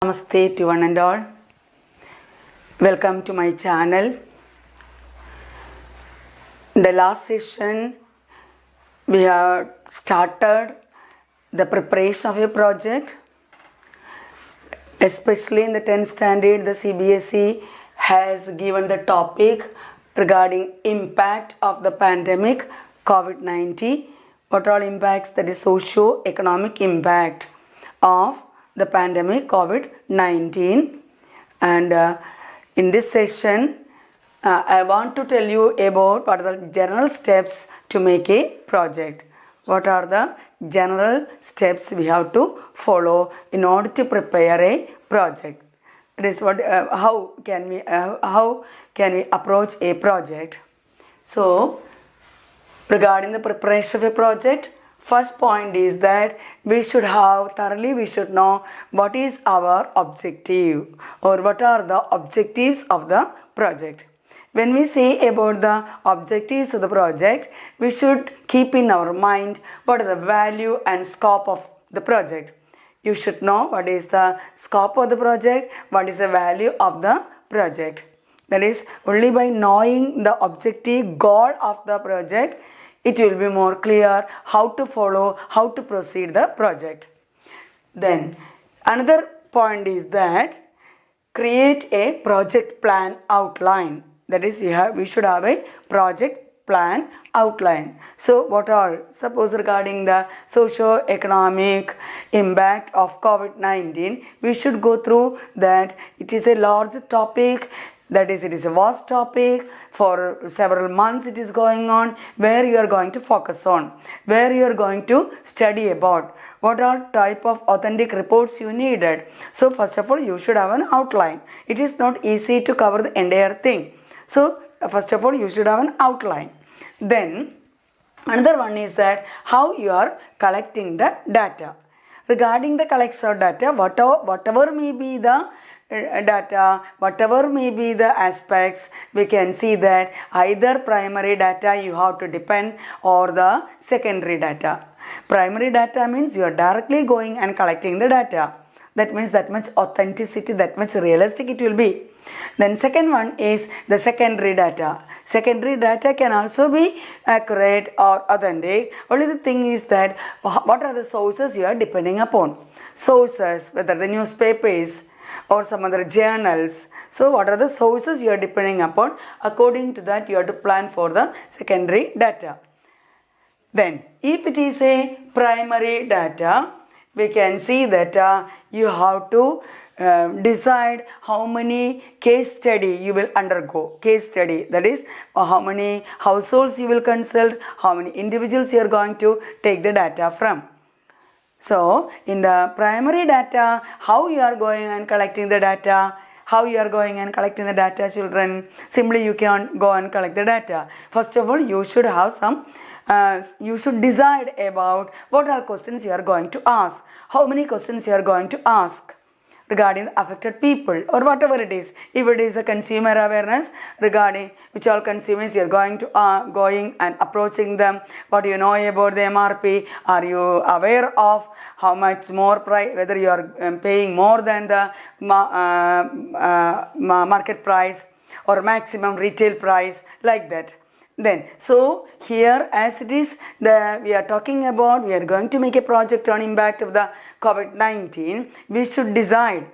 Namaste to one and all. Welcome to my channel. In the last session, we have started the preparation of a project. Especially in the 10th standard, the CBSE has given the topic regarding impact of the pandemic COVID-19. What all impacts, that is socio-economic impact of the pandemic COVID-19. And in this session, I want to tell you about what are the general steps to make a project. What are the general steps we have to follow in order to prepare a project? That is what. How can we approach a project? So, regarding the preparation of a project, first point is that we should know what is our objective or what are the objectives of the project. When we say about the objectives of the project, we should keep in our mind what is the value and scope of the project. You should know what is the scope of the project, what is the value of the project. That is, only by knowing the objective goal of the project, it will be more clear how to follow, how to proceed the project. Then another point is that create a project plan outline. That is, we should have a project plan outline. So what all? Suppose regarding the socio-economic impact of COVID-19, we should go through that. It is a large topic. That is, it is a vast topic. For several months it is going on, where you are going to focus on, where you are going to study about, what are type of authentic reports you needed. So first of all, you should have an outline. It is not easy to cover the entire thing. So first of all, you should have an outline. Then another one is that how you are collecting the data. Regarding the collection of data, whatever may be the data, whatever may be the aspects, we can see that either primary data you have to depend or the secondary data. Primary data means you are directly going and collecting the data. That means that much authenticity, that much realistic it will be. Then second one is the secondary data. Secondary data can also be accurate or authentic. Only the thing is that what are the sources you are depending upon. Sources, whether the newspapers or some other journals. So what are the sources you are depending upon? According to that, you have to plan for the secondary data. Then if it is a primary data, we can see that you have to decide how many case study you will undergo. Case study, that is how many households you will consult, how many individuals you are going to take the data from. So in the primary data, how you are going and collecting the data? How you are going and collecting the data, children? Simply you can go and collect the data. First of all, you should have you should decide about what are questions you are going to ask. How many questions you are going to ask regarding the affected people or whatever it is. If it is a consumer awareness regarding which all consumers you are going and approaching them, what do you know about the MRP? Are you aware of how much more price, whether you are paying more than the market price or maximum retail price, like that. Then, so here as it is, we are talking about, we are going to make a project on impact of the COVID-19. We should decide,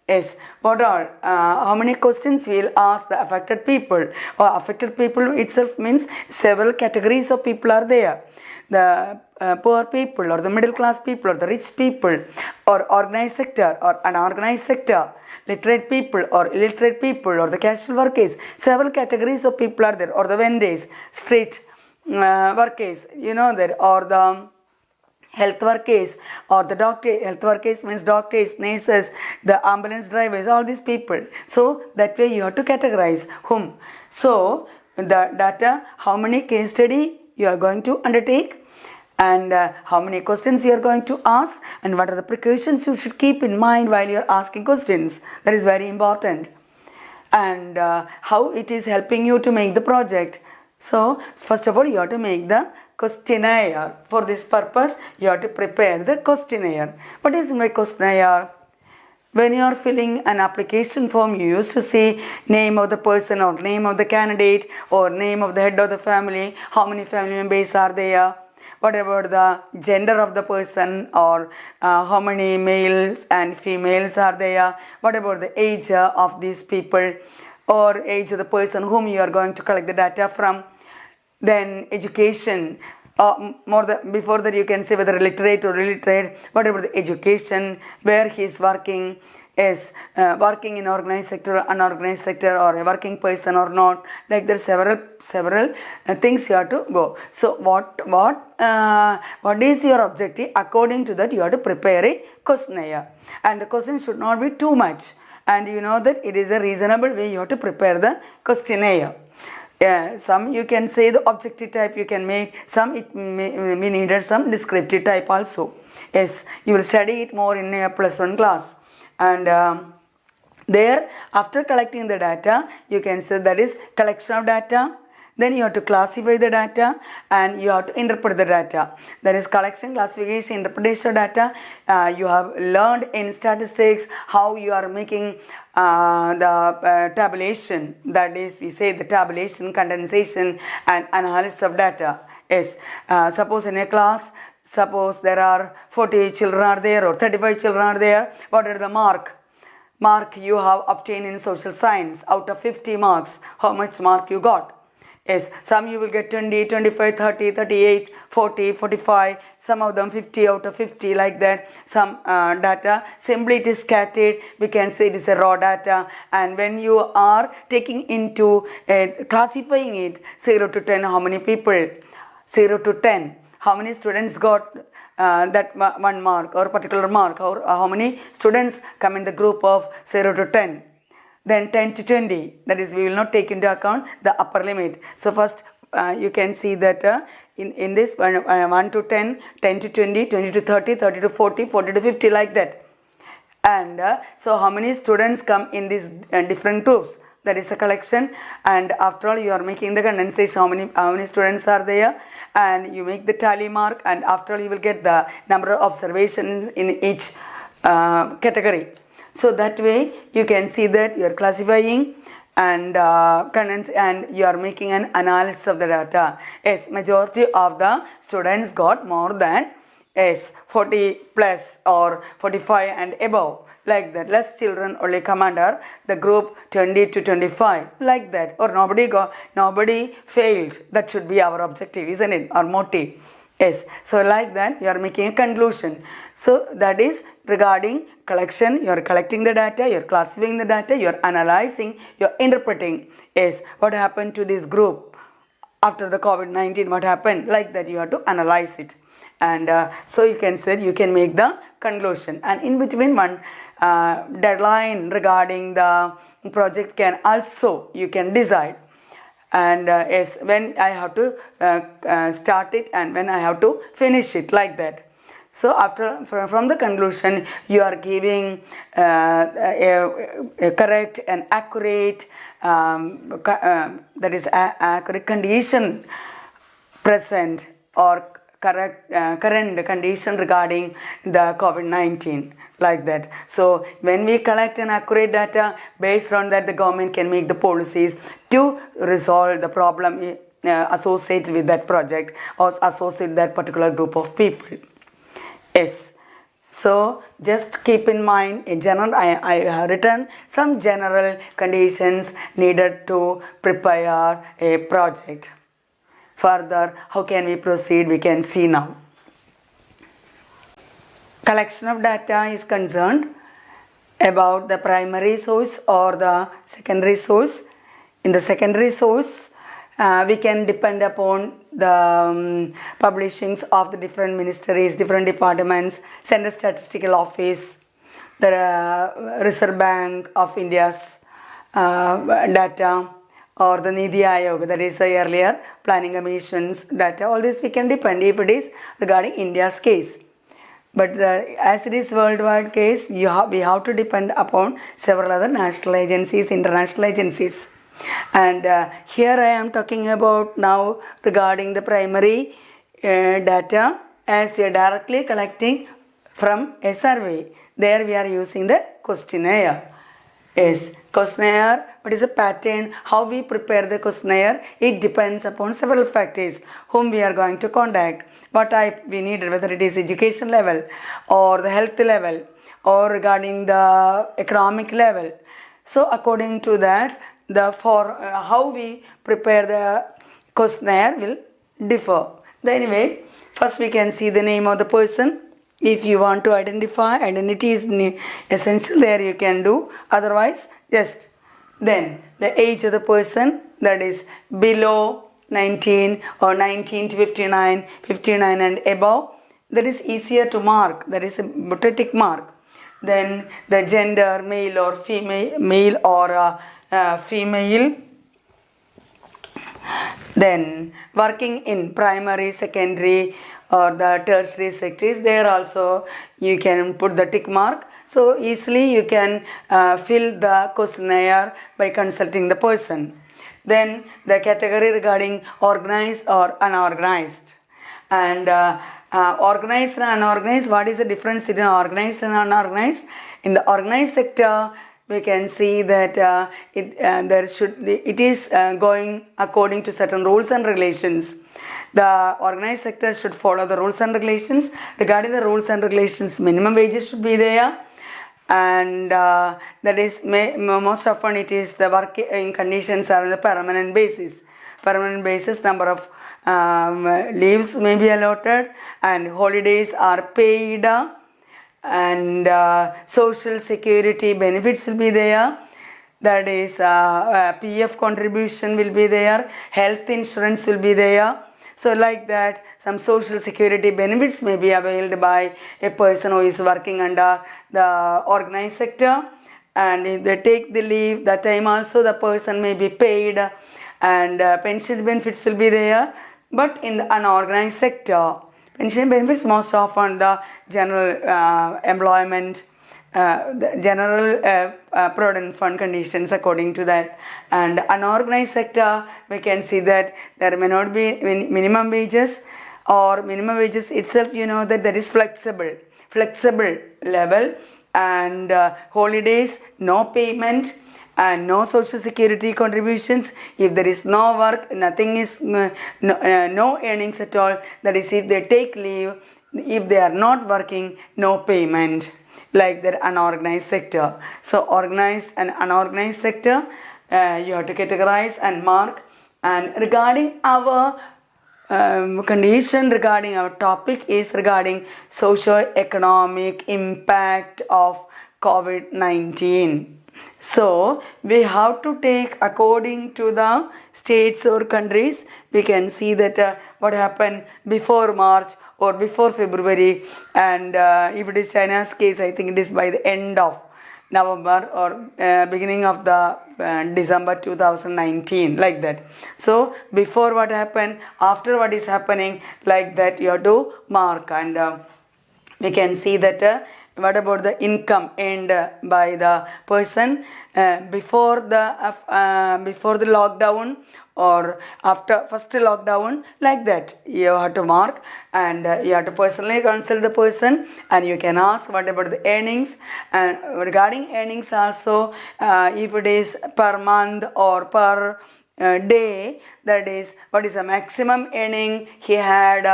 yes, what are, how many questions we will ask the affected people. Or affected people itself means several categories of people are there. The poor people or the middle class people or the rich people or organized sector or unorganized sector, literate people or illiterate people or the casual workers. Several categories of people are there, or the vendors, street workers, you know, there, or the health workers or the doctor. Health workers means doctors, nurses, the ambulance drivers, all these people. So that way you have to categorize whom. So the data, how many case study you are going to undertake, and how many questions you are going to ask, and what are the precautions you should keep in mind while you are asking questions. That is very important. And how it is helping you to make the project. So first of all, you have to make the questionnaire. For this purpose, you have to prepare the questionnaire. What is my questionnaire? When you are filling an application form, you used to see name of the person or name of the candidate or name of the head of the family, how many family members are there, what about the gender of the person, or how many males and females are there, what about the age of these people or age of the person whom you are going to collect the data from. Then education, before that you can say whether literate or illiterate, what about the education, where he is working, is working in organized sector, unorganized sector, or a working person or not. Like there are several things you have to go. So what is your objective? According to that you have to prepare a questionnaire, and the question should not be too much, and you know that it is a reasonable way you have to prepare the questionnaire. Some you can say the objective type you can make, some it may needed some descriptive type also. Yes, you will study it more in a +1 class. And there, after collecting the data, you can say that is collection of data. Then you have to classify the data and you have to interpret the data. That is collection, classification, interpretation of data. You have learned in statistics how you are making the tabulation. That is, we say the tabulation, condensation and analysis of data. Yes, suppose in a class, suppose there are 40 children are there or 35 children are there. What are the mark you have obtained in social science? Out of 50 marks, how much mark you got? Yes, some you will get 20, 25, 30, 38, 40, 45, some of them 50 out of 50, like that. Some data, simply it is scattered, we can say it is a raw data, and when you are taking into classifying it 0 to 10, how many people? 0 to 10, how many students got that 1 mark or particular mark, or how many students come in the group of 0 to 10. Then 10 to 20, that is, we will not take into account the upper limit. So first you can see that in this 1 to 10, 10 to 20, 20 to 30, 30 to 40, 40 to 50, like that. And so how many students come in these different groups? That is a collection, and after all you are making the condensation, how many students are there, and you make the tally mark, and after all you will get the number of observations in each category. So that way you can see that you are classifying and and you are making an analysis of the data. Yes, majority of the students got more than 40 plus or 45 and above, like that. Less children only come under the group 20 to 25, like that. Or nobody failed. That should be our objective, isn't it? Our motive. Yes, so like that you are making a conclusion. So that is regarding collection. You are collecting the data, you are classifying the data, you are analyzing, you are interpreting. Yes, what happened to this group after the COVID-19, what happened, like that you have to analyze it. And so you can say you can make the conclusion, and in between one deadline regarding the project can also you can decide. And yes, when I have to start it and when I have to finish it, like that. So after from the conclusion you are giving a correct and accurate that is accurate condition present or current condition regarding the COVID-19, like that. So when we collect an accurate data, based on that the government can make the policies to resolve the problem associated with that project or associated with that particular group of people. Yes. So just keep in mind in general, I have written some general conditions needed to prepare a project. Further, how can we proceed? We can see now. Collection of data is concerned about the primary source or the secondary source. In the secondary source, we can depend upon the publishings of the different ministries, different departments, Central Statistical Office, the Reserve Bank of India's data, or the Niti Aayog, that is the earlier planning commission's data. All this we can depend if it is regarding India's case. But as it is worldwide case, we have to depend upon several other national agencies, international agencies. And here I am talking about now regarding the primary data as you are directly collecting from a survey. there we are using the questionnaire. Yes, questionnaire, what is the pattern, how we prepare the questionnaire, it depends upon several factors, whom we are going to contact, what type we need, whether it is education level or the health level or regarding the economic level. So according to that, how we prepare the questionnaire will differ. Anyway, first we can see the name of the person. If you want to identify, identity is essential, there you can do. Otherwise, just then the age of the person, that is below 19 or 19 to 59, 59 and above, that is easier to mark, that is a tick mark. Then the gender, male or female, female. Then working in primary, secondary or the tertiary sectors, there also you can put the tick mark. So easily you can fill the questionnaire by consulting the person. Then the category regarding organized or unorganized. And organized and unorganized, what is the difference between organized and unorganized? In the organized sector, we can see that it is going according to certain rules and regulations. The organized sector should follow the rules and regulations. Regarding the rules and regulations, minimum wages should be there, and that is most often it is the working conditions are on the permanent basis. Permanent basis, number of leaves may be allotted, and holidays are paid, and social security benefits will be there. That is PF contribution will be there, health insurance will be there. So like that, some social security benefits may be availed by a person who is working under the organized sector, and if they take the leave, that time also the person may be paid, and pension benefits will be there. But in the unorganized sector, pension benefits most often the general employment, the general provident fund conditions according to that. And unorganized sector, we can see that there may not be minimum wages, or minimum wages itself, you know that there is flexible level, and holidays, no payment, and no social security contributions. If there is no work, nothing is no earnings at all. That is, if they take leave, if they are not working, no payment, like the unorganized sector. So organized and unorganized sector, you have to categorize and mark. And regarding our condition, regarding our topic is regarding socio-economic impact of COVID-19. So we have to take according to the states or countries. We can see that what happened before March or before February, and if it is China's case, I think it is by the end of November or beginning of the December 2019, like that. So before what happened, after what is happening, like that you have to mark. And we can see that what about the income earned by the person before the lockdown or after first lockdown, like that you have to mark. And you have to personally consult the person, and you can ask what about the earnings. And regarding earnings also, if it is per month or per day, that is what is the maximum earning he had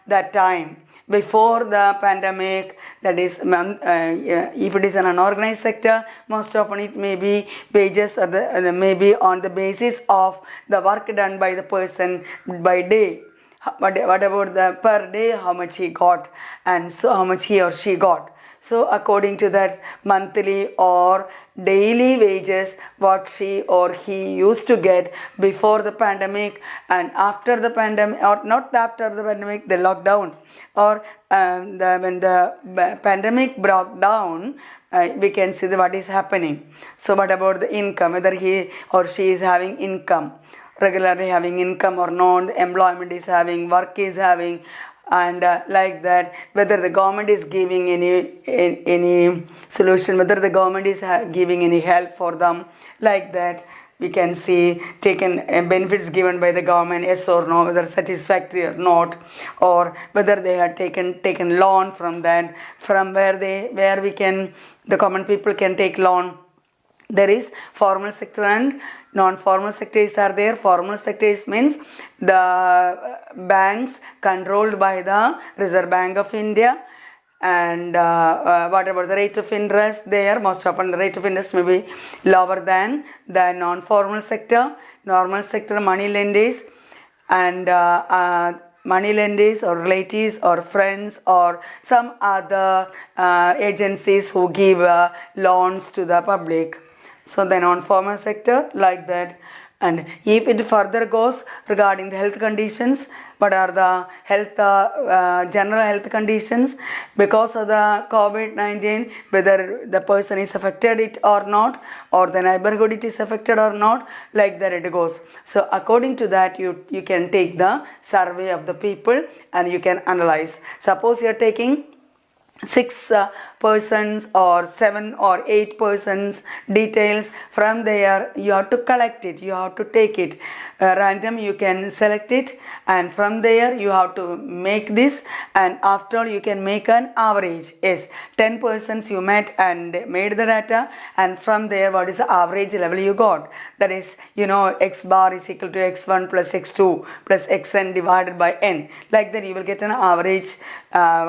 that time before the pandemic. That is, if it is an unorganized sector, most often it may be wages or may be on the basis of the work done by the person by day. What about the per day, how much he got, and so how much he or she got. So according to that, monthly or daily wages, what she or he used to get before the pandemic and after the pandemic, or not after the pandemic, the lockdown, or when the pandemic broke down, we can see what is happening. So what about the income, whether he or she is having income, regularly having income or not, employment is having, work is having, and like that, whether the government is giving any solution, whether the government is giving any help for them, like that. we can see taken benefits given by the government, yes or no, whether satisfactory or not, or whether they had taken loan from that, from where we can, the common people can take loan. There is formal sector and non-formal sectors are there. Formal sectors means the banks controlled by the Reserve Bank of India. And what about the rate of interest there? Most often the rate of interest may be lower than the non-formal sector. Normal sector money lenders and money lenders or relatives or friends or some other agencies who give loans to the public. So the non-formal sector like that. And if it further goes regarding the health conditions, what are the health general health conditions because of the COVID-19, whether the person is affected it or not, or the neighborhood it is affected or not, like that it goes. So according to that, you can take the survey of the people and you can analyze. Suppose you are taking 6 persons or 7 or 8 persons details. From there you have to collect it, you have to take it random, you can select it, and from there you have to make this, and after you can make an average. Yes, 10 persons you met and made the data, and from there what is the average level you got. That is, x bar is equal to x1 plus x2 plus xn divided by n. Like that you will get an average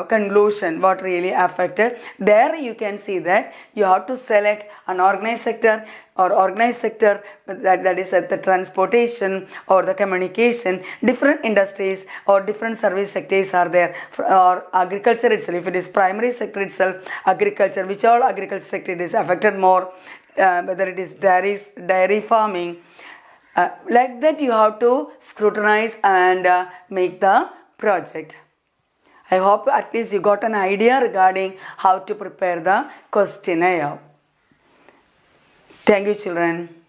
conclusion what really affected. There you can see that you have to select an organized sector or organized sector that is at the transportation or the communication. Different industries or different service sectors are there, or agriculture itself. If it is primary sector itself, agriculture, which all agriculture sector is affected more, whether it is dairy farming, like that you have to scrutinize and make the project. I hope at least you got an idea regarding how to prepare the questionnaire. Thank you, children.